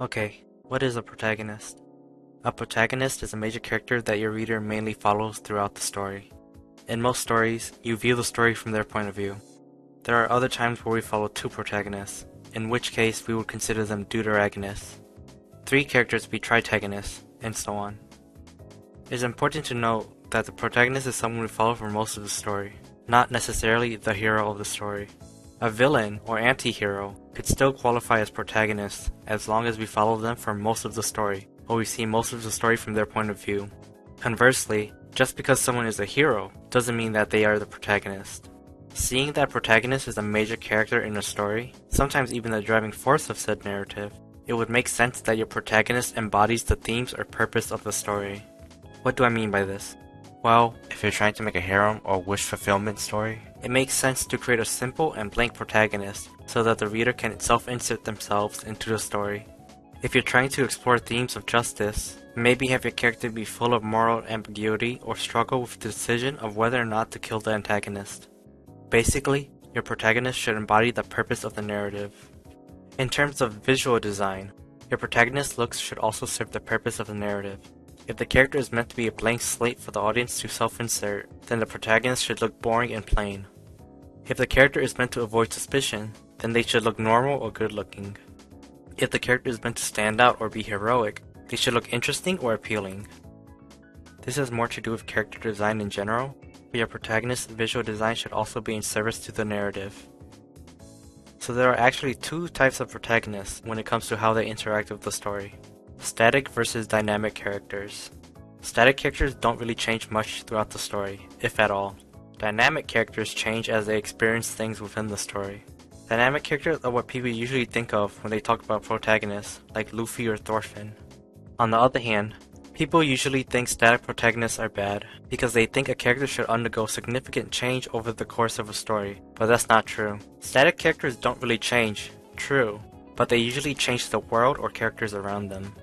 Okay, what is a protagonist? A protagonist is a major character that your reader mainly follows throughout the story. In most stories, you view the story from their point of view. There are other times where we follow two protagonists, in which case we would consider them deuteragonists. Three characters would be tritagonists, and so on. It is important to note that the protagonist is someone we follow for most of the story, not necessarily the hero of the story. A villain or anti-hero could still qualify as protagonists as long as we follow them for most of the story, or we see most of the story from their point of view. Conversely, just because someone is a hero doesn't mean that they are the protagonist. Seeing that protagonist is a major character in a story, sometimes even the driving force of said narrative, it would make sense that your protagonist embodies the themes or purpose of the story. What do I mean by this? Well, if you're trying to make a harem or wish fulfillment story, it makes sense to create a simple and blank protagonist so that the reader can self-insert themselves into the story. If you're trying to explore themes of justice, maybe have your character be full of moral ambiguity or struggle with the decision of whether or not to kill the antagonist. Basically, your protagonist should embody the purpose of the narrative. In terms of visual design, your protagonist's looks should also serve the purpose of the narrative. If the character is meant to be a blank slate for the audience to self-insert, then the protagonist should look boring and plain. If the character is meant to avoid suspicion, then they should look normal or good-looking. If the character is meant to stand out or be heroic, they should look interesting or appealing. This has more to do with character design in general, but your protagonist's visual design should also be in service to the narrative. So there are actually two types of protagonists when it comes to how they interact with the story. Static versus dynamic characters. Static characters don't really change much throughout the story, if at all. Dynamic characters change as they experience things within the story. Dynamic characters are what people usually think of when they talk about protagonists, like Luffy or Thorfinn. On the other hand, people usually think static protagonists are bad, because they think a character should undergo significant change over the course of a story, but that's not true. Static characters don't really change, true, but they usually change the world or characters around them.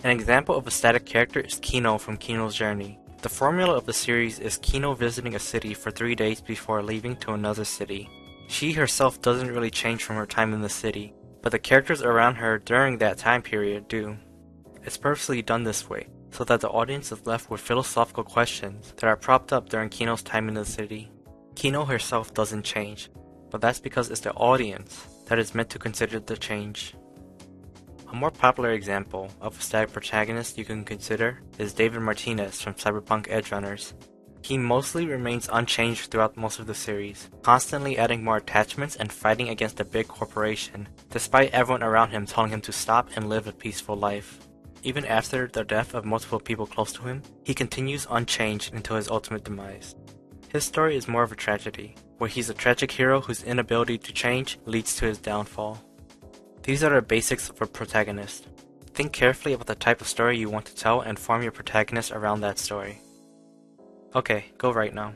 An example of a static character is Kino from Kino's Journey. The formula of the series is Kino visiting a city for 3 days before leaving to another city. She herself doesn't really change from her time in the city, but the characters around her during that time period do. It's purposely done this way, so that the audience is left with philosophical questions that are propped up during Kino's time in the city. Kino herself doesn't change, but that's because it's the audience that is meant to consider the change. A more popular example of a static protagonist you can consider is David Martinez from Cyberpunk Edgerunners. He mostly remains unchanged throughout most of the series, constantly adding more attachments and fighting against a big corporation, despite everyone around him telling him to stop and live a peaceful life. Even after the death of multiple people close to him, he continues unchanged until his ultimate demise. His story is more of a tragedy, where he's a tragic hero whose inability to change leads to his downfall. These are the basics of a protagonist. Think carefully about the type of story you want to tell and form your protagonist around that story. Okay, go right now.